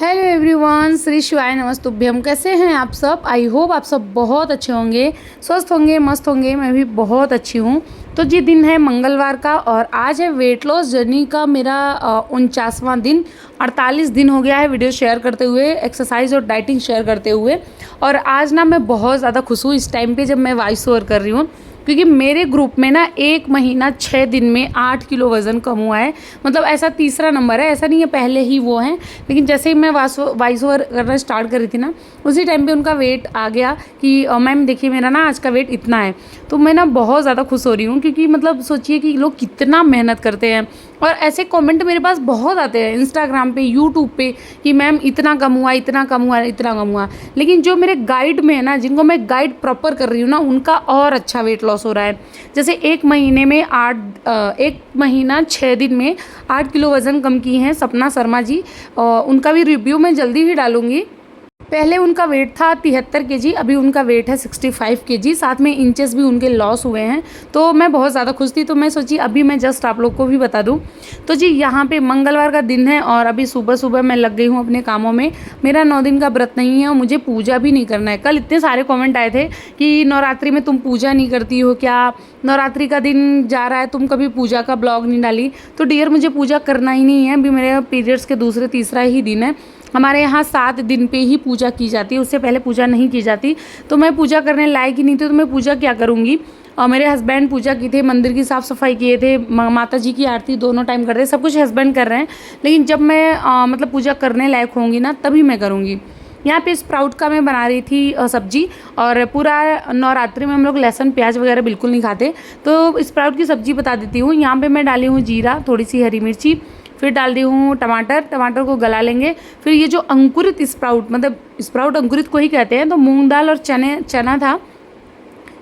Hello everyone, Shri शिवाय नमस्तुभ्यम। कैसे हैं आप सब? आई होप आप सब बहुत अच्छे होंगे, स्वस्थ होंगे, मस्त होंगे। मैं भी बहुत अच्छी हूँ। तो जी दिन है मंगलवार का और आज है वेट लॉस जर्नी का मेरा 49वां दिन। 48 दिन हो गया है वीडियो शेयर करते हुए, एक्सरसाइज और डाइटिंग शेयर करते हुए। और आज ना मैं बहुत ज़्यादा खुश हूँ इस टाइम पे जब मैं वॉइस ओवर कर रही हूँ, क्योंकि मेरे ग्रुप में ना 1 महीना 6 दिन में 8 किलो वज़न कम हुआ है। मतलब ऐसा तीसरा नंबर है, ऐसा नहीं है पहले ही वो हैं, लेकिन जैसे ही मैं वॉइस ओवर करना स्टार्ट कर रही थी ना, उसी टाइम पे उनका वेट आ गया कि मैम देखिए मेरा ना आज का वेट इतना है। तो मैं ना बहुत ज़्यादा खुश हो रही हूँ, क्योंकि मतलब सोचिए कि लोग कितना मेहनत करते हैं। और ऐसे कमेंट मेरे पास बहुत आते हैं इंस्टाग्राम पे, यूट्यूब पे, कि मैम इतना कम हुआ, इतना कम हुआ, इतना कम हुआ। लेकिन जो मेरे गाइड में है ना, जिनको मैं गाइड प्रॉपर कर रही हूँ ना, उनका और अच्छा वेट लॉस हो रहा है। जैसे 1 महीने में 1 महीना 6 दिन में 8 किलो वज़न कम की हैं सपना शर्मा जी। उनका भी रिव्यू मैं जल्दी ही डालूंगी। पहले उनका वेट था 73 केजी, अभी उनका वेट है 65 केजी। साथ में इंचेस भी उनके लॉस हुए हैं। तो मैं बहुत ज़्यादा खुश थी, तो मैं सोची अभी मैं जस्ट आप लोग को भी बता दूं। तो जी यहाँ पे मंगलवार का दिन है और अभी सुबह सुबह मैं लग गई हूँ अपने कामों में। मेरा 9 दिन का व्रत नहीं है और मुझे पूजा भी नहीं करना है। कल इतने सारे कॉमेंट आए थे कि नवरात्रि में तुम पूजा नहीं करती हो क्या, नवरात्रि का दिन जा रहा है, तुम कभी पूजा का ब्लॉग नहीं डाली। तो डियर मुझे पूजा करना ही नहीं है। अभी मेरे पीरियड्स के दूसरे तीसरा ही दिन है। हमारे यहाँ 7 दिन पे ही पूजा की जाती है, उससे पहले पूजा नहीं की जाती। तो मैं पूजा करने लायक ही नहीं थी, तो मैं पूजा क्या करूँगी। और मेरे हस्बैंड पूजा की थे, मंदिर की साफ़ सफाई किए थे, माता जी की आरती दोनों टाइम करते, सब कुछ हस्बैंड कर रहे हैं। लेकिन जब मैं मतलब पूजा करने लायक होंगी ना, तभी मैं करूँगी। यहाँ पे स्प्राउट का मैं बना रही थी सब्जी। और पूरा नवरात्रि में हम लोग लहसुन प्याज वगैरह बिल्कुल नहीं खाते, तो स्प्राउट की सब्जी बता देती हूँ। यहाँ पे मैं डाली हूँ जीरा, थोड़ी सी हरी मिर्ची, फिर डाल दी हूँ टमाटर को गला लेंगे। फिर ये जो अंकुरित स्प्राउट, मतलब स्प्राउट अंकुरित को ही कहते हैं, तो मूंग दाल और चना था,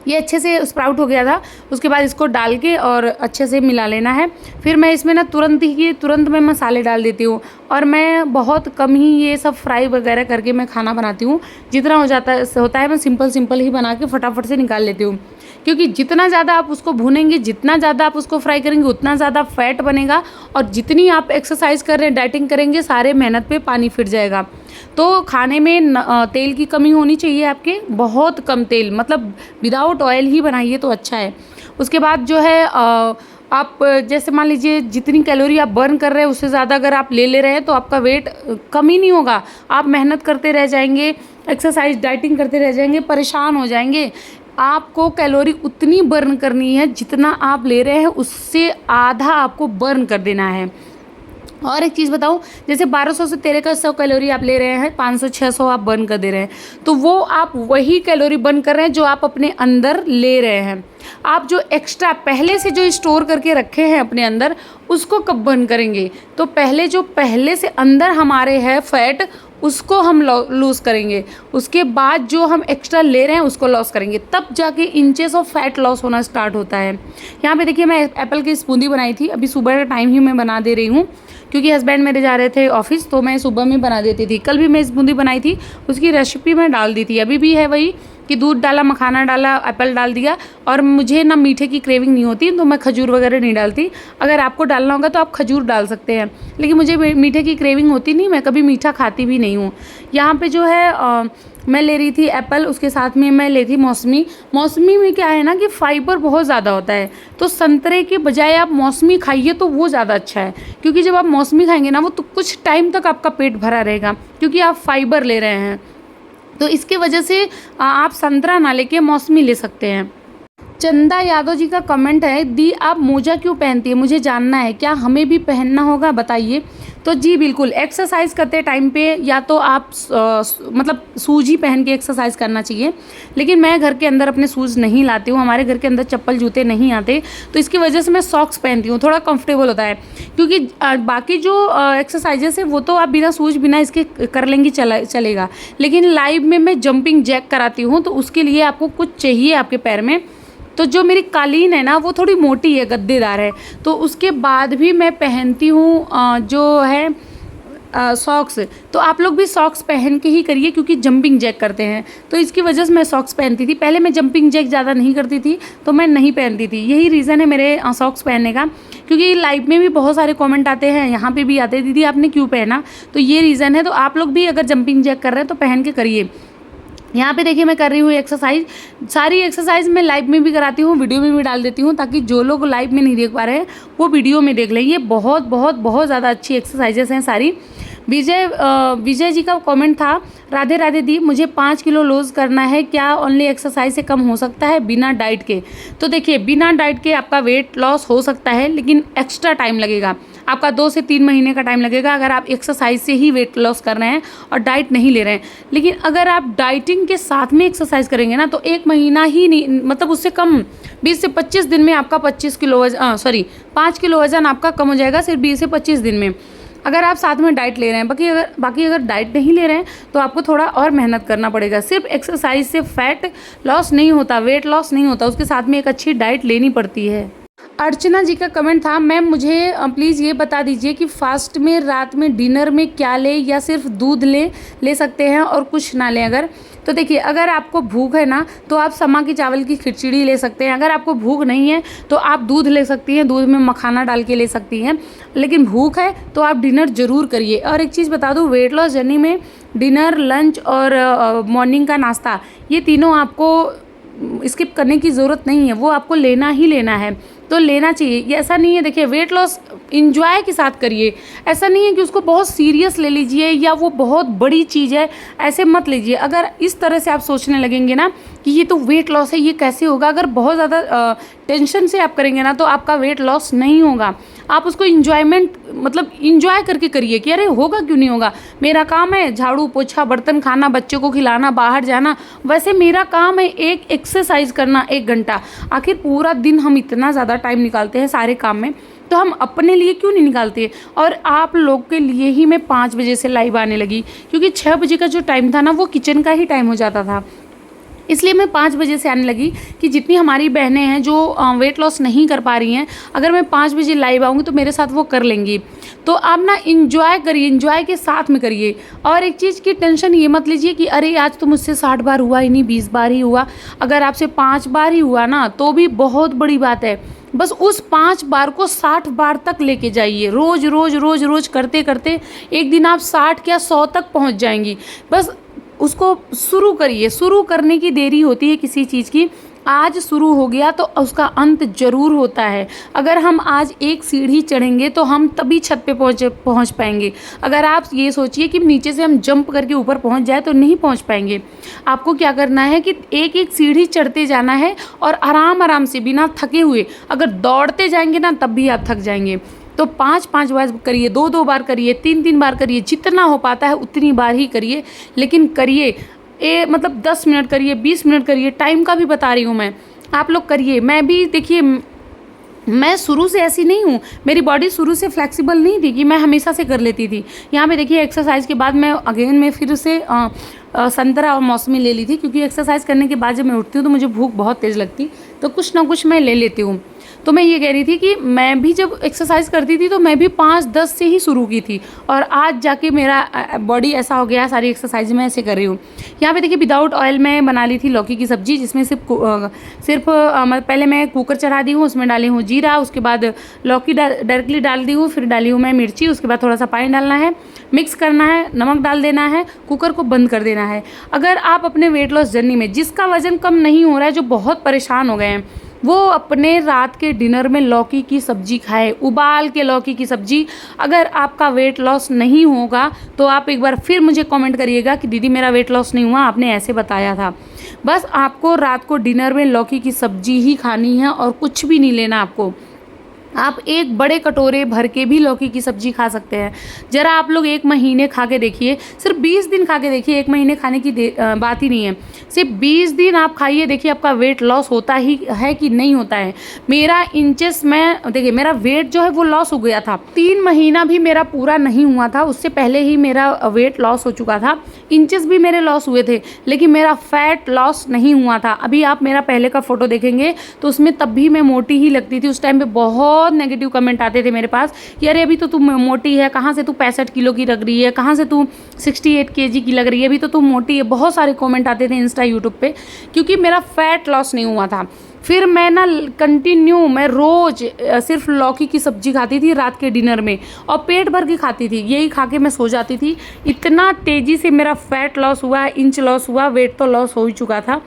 ये अच्छे से स्प्राउट हो गया था। उसके बाद इसको डाल के और अच्छे से मिला लेना है। फिर मैं इसमें ना तुरंत मैं मसाले डाल देती हूँ। और मैं बहुत कम ही ये सब फ्राई वगैरह करके मैं खाना बनाती हूँ। जितना होता है मैं सिंपल ही बना के फटाफट से निकाल लेती हूँ। क्योंकि जितना ज़्यादा आप उसको भूनेंगे, जितना ज़्यादा आप उसको फ्राई करेंगे, उतना ज़्यादा फैट बनेगा। और जितनी आप एक्सरसाइज कर रहे हैं, डाइटिंग करेंगे, सारे मेहनत पे पानी फिर जाएगा। तो खाने में तेल की कमी होनी चाहिए आपके, बहुत कम तेल, मतलब विदाउट ऑयल ही बनाइए तो अच्छा है। उसके बाद जो है आप जैसे मान लीजिए जितनी कैलोरी आप बर्न कर रहे हैं, उससे ज़्यादा अगर आप ले रहे हैं तो आपका वेट कम ही नहीं होगा। आप मेहनत करते रह जाएंगे, एक्सरसाइज डाइटिंग करते रह जाएंगे, परेशान हो जाएंगे। आपको कैलोरी उतनी बर्न करनी है जितना आप ले रहे हैं, उससे आधा आपको बर्न कर देना है। और एक चीज़ बताऊं, जैसे 1200 से 1300 कैलोरी आप ले रहे हैं, 500-600 आप बर्न कर दे रहे हैं, तो वो आप वही कैलोरी बर्न कर रहे हैं जो आप अपने अंदर ले रहे हैं। आप जो एक्स्ट्रा पहले से जो स्टोर करके रखे हैं अपने अंदर, उसको कब बर्न करेंगे? तो पहले से अंदर हमारे है फैट, उसको हम लूज़ करेंगे। उसके बाद जो हम एक्स्ट्रा ले रहे हैं उसको लॉस करेंगे, तब जाके इंचेस ऑफ फैट लॉस होना स्टार्ट होता है। यहाँ पे देखिए मैं एप्पल की स्मूदी बनाई थी, अभी सुबह का टाइम ही मैं बना दे रही हूँ, क्योंकि हस्बैंड मेरे जा रहे थे ऑफिस, तो मैं सुबह में बना देती थी। कल भी मैं स्मूदी बनाई थी, उसकी रेसिपी मैं डाल दी थी। अभी भी है वही कि दूध डाला, मखाना डाला, एप्पल डाल दिया। और मुझे ना मीठे की क्रेविंग नहीं होती, तो मैं खजूर वगैरह नहीं डालती। अगर आपको डालना होगा तो आप खजूर डाल सकते हैं, लेकिन मुझे मीठे की क्रेविंग होती नहीं, मैं कभी मीठा खाती भी नहीं हूँ। यहाँ पे जो है मैं ले रही थी एप्पल, उसके साथ में मैं ले थी मौसमी में क्या है ना कि फाइबर बहुत ज़्यादा होता है। तो संतरे के बजाय आप मौसमी खाइए तो वो ज़्यादा अच्छा है, क्योंकि जब आप मौसमी खाएंगे ना, वो तो कुछ टाइम तक आपका पेट भरा रहेगा, क्योंकि आप फाइबर ले रहे हैं। तो इसके वजह से आप संतरा ना लेके मौसमी ले सकते हैं। चंदा यादव जी का कमेंट है, दी आप मोजा क्यों पहनती है, मुझे जानना है, क्या हमें भी पहनना होगा, बताइए। तो जी बिल्कुल, एक्सरसाइज करते टाइम पे या तो आप मतलब शूज ही पहन के एक्सरसाइज करना चाहिए। लेकिन मैं घर के अंदर अपने शूज़ नहीं लाती हूँ, हमारे घर के अंदर चप्पल जूते नहीं आते, तो इसकी वजह से मैं सॉक्स पहनती हूँ, थोड़ा कंफर्टेबल होता है। क्योंकि बाकी जो एक्सरसाइजेस है वो तो आप बिना शूज बिना इसके कर लेंगी, चलेगा। लेकिन लाइव में मैं जंपिंग जैक कराती हूँ, तो उसके लिए आपको कुछ चाहिए आपके पैर में। तो जो मेरी कालीन है ना, वो थोड़ी मोटी है, गद्देदार है, तो उसके बाद भी मैं पहनती हूँ जो है सॉक्स, तो आप लोग भी सॉक्स पहन के ही करिए क्योंकि जंपिंग जैक करते हैं, तो इसकी वजह से मैं सॉक्स पहनती थी। पहले मैं जंपिंग जैक ज़्यादा नहीं करती थी तो मैं नहीं पहनती थी, यही रीज़न है मेरे सॉक्स पहनने का। क्योंकि लाइव में भी बहुत सारे कमेंट आते हैं, यहाँ पे भी आते हैं, दीदी आपने क्यों पहना, तो ये रीज़न है। तो आप लोग भी अगर जंपिंग जैक कर रहे हैं तो पहन के करिए। यहाँ पे देखिए मैं कर रही हूँ एक्सरसाइज, सारी एक्सरसाइज मैं लाइव में भी कराती हूँ, वीडियो में भी डाल देती हूँ, ताकि जो लोग लाइव में नहीं देख पा रहे हैं वो वीडियो में देख लें। ये बहुत बहुत बहुत ज़्यादा अच्छी एक्सरसाइजेस हैं सारी। विजय जी का कमेंट था, राधे राधे दी, मुझे 5 किलो लूज़ करना है, क्या ओनली एक्सरसाइज से कम हो सकता है बिना डाइट के? तो देखिए बिना डाइट के आपका वेट लॉस हो सकता है, लेकिन एक्स्ट्रा टाइम लगेगा, आपका 2 से 3 महीने का टाइम लगेगा अगर आप एक्सरसाइज से ही वेट लॉस कर रहे हैं और डाइट नहीं ले रहे हैं। लेकिन अगर आप डाइटिंग के साथ में एक्सरसाइज करेंगे ना तो 1 महीना ही नहीं, मतलब उससे कम 20 से 25 दिन में आपका 5 किलो वजन आपका कम हो जाएगा, सिर्फ 20 से 25 दिन में, अगर आप साथ में डाइट ले रहे हैं। बाकी अगर डाइट नहीं ले रहे हैं तो आपको थोड़ा और मेहनत करना पड़ेगा। सिर्फ एक्सरसाइज से फैट लॉस नहीं होता, वेट लॉस नहीं होता, उसके साथ में एक अच्छी डाइट लेनी पड़ती है। अर्चना जी का कमेंट था, मैम मुझे प्लीज़ ये बता दीजिए कि फास्ट में रात में डिनर में क्या लें, या सिर्फ दूध ले सकते हैं और कुछ ना लें अगर? तो देखिए अगर आपको भूख है ना तो आप समा की चावल की खिचड़ी ले सकते हैं, अगर आपको भूख नहीं है तो आप दूध ले सकती हैं, दूध में मखाना डाल के ले सकती हैं, लेकिन भूख है तो आप डिनर ज़रूर करिए। और एक चीज़ बता दूँ, वेट लॉस जर्नी में डिनर, लंच और मॉर्निंग का नाश्ता, ये तीनों आपको स्किप करने की ज़रूरत नहीं है, वो आपको लेना ही लेना है, तो लेना चाहिए। ये ऐसा नहीं है, देखिए वेट लॉस इंजॉय के साथ करिए, ऐसा नहीं है कि उसको बहुत सीरियस ले लीजिए या वो बहुत बड़ी चीज़ है, ऐसे मत लीजिए। अगर इस तरह से आप सोचने लगेंगे ना कि ये तो वेट लॉस है, ये कैसे होगा, अगर बहुत ज़्यादा टेंशन से आप करेंगे ना तो आपका वेट लॉस नहीं होगा। आप उसको इंजॉयमेंट, मतलब इंजॉय करके करिए कि अरे होगा क्यों नहीं होगा, मेरा काम है झाड़ू पोछा बर्तन खाना, बच्चों को खिलाना, बाहर जाना, वैसे मेरा काम है एक एक्सरसाइज करना 1 घंटा। आखिर पूरा दिन हम इतना ज़्यादा टाइम निकालते हैं सारे काम में, तो हम अपने लिए क्यों नहीं निकालते? और आप लोग के लिए ही मैं 5 बजे से लाइव आने लगी, क्योंकि 6 बजे का जो टाइम था ना वो किचन का ही टाइम हो जाता था, इसलिए मैं 5 बजे से आने लगी कि जितनी हमारी बहनें हैं जो वेट लॉस नहीं कर पा रही हैं, अगर मैं 5 बजे लाइव आऊँगी तो मेरे साथ वो कर लेंगी। तो आप ना इंजॉय करिए, इंजॉय के साथ में करिए। और एक चीज़ की टेंशन ये मत लीजिए कि अरे आज तो मुझसे 60 बार हुआ ही नहीं, 20 बार ही हुआ। अगर आपसे 5 बार ही हुआ ना तो भी बहुत बड़ी बात है, बस उस 5 बार को 60 बार तक लेके जाइए। रोज़ रोज़ रोज़ रोज़ करते करते एक दिन आप 60 या 100 तक पहुंच जाएंगी। बस उसको शुरू करिए, शुरू करने की देरी होती है किसी चीज़ की, आज शुरू हो गया तो उसका अंत जरूर होता है। अगर हम आज एक सीढ़ी चढ़ेंगे तो हम तभी छत पे पहुंच पाएंगे। अगर आप ये सोचिए कि नीचे से हम जंप करके ऊपर पहुंच जाए तो नहीं पहुंच पाएंगे। आपको क्या करना है कि एक एक सीढ़ी चढ़ते जाना है और आराम आराम से बिना थके हुए। अगर दौड़ते जाएंगे ना तब भी आप थक जाएंगे। तो 5-5 बार करिए, 2-2 बार करिए, 3-3 बार करिए, जितना हो पाता है उतनी बार ही करिए, लेकिन करिए। मतलब 10 मिनट करिए, 20 मिनट करिए, टाइम का भी बता रही हूँ मैं, आप लोग करिए। मैं भी देखिए, मैं शुरू से ऐसी नहीं हूँ, मेरी बॉडी शुरू से फ्लेक्सिबल नहीं थी कि मैं हमेशा से कर लेती थी। यहाँ पे देखिए एक्सरसाइज के बाद मैं फिर से संतरा और मौसमी ले ली थी, क्योंकि एक्सरसाइज करने के बाद जब मैं उठती हूँ तो मुझे भूख बहुत तेज़ लगती, तो कुछ ना कुछ मैं ले लेती हूँ। तो मैं ये कह रही थी कि मैं भी जब एक्सरसाइज करती थी तो मैं भी 5-10 से ही शुरू की थी, और आज जाके मेरा बॉडी ऐसा हो गया, सारी एक्सरसाइज मैं ऐसे कर रही हूँ। यहाँ पे देखिए विदाउट ऑयल में बना ली थी लौकी की सब्जी, जिसमें सिर्फ पहले मैं कुकर चढ़ा दी हूँ, उसमें डाली हूँ जीरा, उसके बाद लौकी डायरेक्टली डाल दी हूँ, फिर डाली हूँ मैं मिर्ची, उसके बाद थोड़ा सा पानी डालना है, मिक्स करना है, नमक डाल देना है, कुकर को बंद कर देना है। अगर आप अपने वेट लॉस जर्नी में जिसका वजन कम नहीं हो रहा है, जो बहुत परेशान हो गए हैं, वो अपने रात के डिनर में लौकी की सब्जी खाए, उबाल के लौकी की सब्जी। अगर आपका वेट लॉस नहीं होगा तो आप एक बार फिर मुझे कमेंट करिएगा कि दीदी मेरा वेट लॉस नहीं हुआ, आपने ऐसे बताया था। बस आपको रात को डिनर में लौकी की सब्जी ही खानी है और कुछ भी नहीं लेना आपको। आप एक बड़े कटोरे भर के भी लौकी की सब्जी खा सकते हैं। ज़रा आप लोग 1 महीने खा के देखिए, सिर्फ 20 दिन खा के देखिए, 1 महीने खाने की बात ही नहीं है, सिर्फ 20 दिन आप खाइए, देखिए आपका वेट लॉस होता ही है कि नहीं होता है। मेरा इंचेस में देखिए, मेरा वेट जो है वो लॉस हो गया था, 3 महीना भी मेरा पूरा नहीं हुआ था, उससे पहले ही मेरा वेट लॉस हो चुका था, इंचेस भी मेरे लॉस हुए थे, लेकिन मेरा फैट लॉस नहीं हुआ था। अभी आप मेरा पहले का फ़ोटो देखेंगे तो उसमें तब भी मैं मोटी ही लगती थी, उस टाइम पे बहुत बहुत नेगेटिव कमेंट आते थे मेरे पास कि अरे अभी तो तू मोटी है, कहाँ से तू 65 किलो की लग रही है, कहाँ से तू 68 केजी की लग रही है, अभी तो तू मोटी है। बहुत सारे कमेंट आते थे इंस्टा यूट्यूब पे, क्योंकि मेरा फैट लॉस नहीं हुआ था। फिर मैं ना कंटिन्यू मैं रोज़ सिर्फ लौकी की सब्जी खाती थी रात के डिनर में, और पेट भर के खाती थी, यही खा के मैं सो जाती थी। इतना तेज़ी से मेरा फैट लॉस हुआ, इंच लॉस हुआ, वेट तो लॉस हो ही चुका था।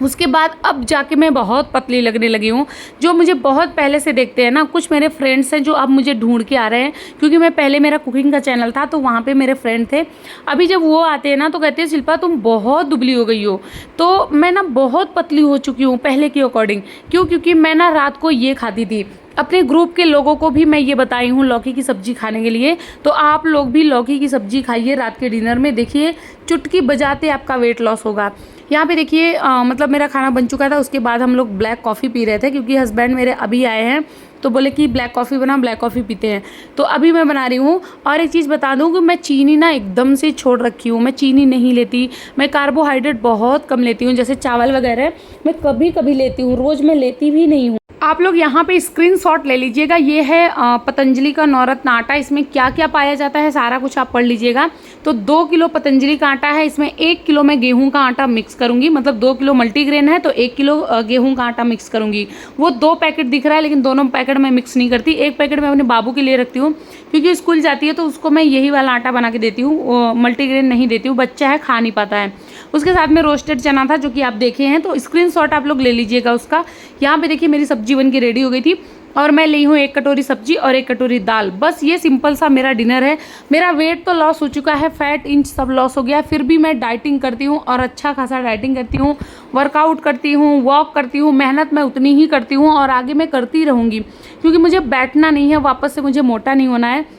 उसके बाद अब जाके मैं बहुत पतली लगने लगी हूँ। जो मुझे बहुत पहले से देखते हैं ना, कुछ मेरे फ्रेंड्स हैं जो अब मुझे ढूंढ के आ रहे हैं, क्योंकि मैं पहले मेरा कुकिंग का चैनल था तो वहाँ पे मेरे फ्रेंड थे। अभी जब वो आते हैं ना तो कहते हैं शिल्पा तुम बहुत दुबली हो गई हो। तो मैं ना बहुत पतली हो चुकी हूँ पहले के अकॉर्डिंग। क्यों? क्योंकि मैं ना रात को ये खाती थी। अपने ग्रुप के लोगों को भी मैं ये बताई हूँ लौकी की सब्ज़ी खाने के लिए, तो आप लोग भी लौकी की सब्ज़ी खाइए रात के डिनर में। देखिए चुटकी बजाते आपका वेट लॉस होगा। यहाँ पे देखिए मतलब मेरा खाना बन चुका था। उसके बाद हम लोग ब्लैक कॉफ़ी पी रहे थे, क्योंकि हस्बैंड मेरे अभी आए हैं तो बोले कि ब्लैक कॉफ़ी बना, ब्लैक कॉफ़ी पीते हैं। तो अभी मैं बना रही हूँ। और एक चीज़ बता दूँ कि मैं चीनी ना एकदम से छोड़ रखी हूँ, मैं चीनी नहीं लेती। मैं कार्बोहाइड्रेट बहुत कम लेती हूँ, जैसे चावल वगैरह मैं कभी कभी लेती हूँ, रोज़ मैं लेती भी नहीं हूँ। आप लोग यहाँ पे स्क्रीनशॉट ले लीजिएगा। ये है पतंजलि का नवरत्न आटा। इसमें क्या क्या पाया जाता है सारा कुछ आप पढ़ लीजिएगा। तो 2 किलो पतंजलि का आटा है, इसमें 1 किलो मैं गेहूं का आटा मिक्स करूंगी। मतलब 2 किलो मल्टीग्रेन है तो 1 किलो गेहूं का आटा मिक्स करूंगी। वो 2 पैकेट दिख रहा है, लेकिन दोनों पैकेट मैं मिक्स नहीं करती। एक पैकेट मैं अपने बाबू के लिए रखती हूँ, क्योंकि स्कूल जाती है तो उसको मैं यही वाला आटा बना के देती हूँ, मल्टीग्रेन नहीं देती हूँ, बच्चा है खा नहीं पाता है। उसके साथ में रोस्टेड चना था जो कि आप देखे हैं, तो स्क्रीनशॉट आप लोग ले लीजिएगा उसका। यहाँ पे देखिए मेरी सब्जी बन के रेडी हो गई थी, और मैं ली हूँ 1 कटोरी सब्जी और 1 कटोरी दाल। बस ये सिंपल सा मेरा डिनर है। मेरा वेट तो लॉस हो चुका है, फैट इंच सब लॉस हो गया, फिर भी मैं डाइटिंग करती हूँ और अच्छा खासा डाइटिंग करती हूँ, वर्कआउट करती हूँ, वॉक करती हूँ। मेहनत मैं उतनी ही करती हूँ और आगे मैं करती रहूँगी, क्योंकि मुझे बैठना नहीं है, वापस से मुझे मोटा नहीं होना है।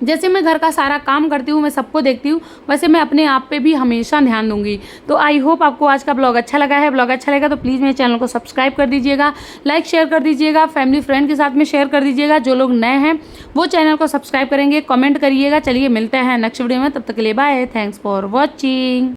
जैसे मैं घर का सारा काम करती हूँ, मैं सबको देखती हूँ, वैसे मैं अपने आप पे भी हमेशा ध्यान दूंगी। तो आई होप आपको आज का ब्लॉग अच्छा लगा है। ब्लॉग अच्छा लगा तो प्लीज़ मेरे चैनल को सब्सक्राइब कर दीजिएगा, लाइक शेयर कर दीजिएगा, फैमिली फ्रेंड के साथ में शेयर कर दीजिएगा। जो लोग नए हैं वो चैनल को सब्सक्राइब करेंगे, कमेंट करिएगा। चलिए मिलते हैं नेक्स्ट वीडियो में, तब तक के लिए बाय, थैंक्स फॉर वॉचिंग।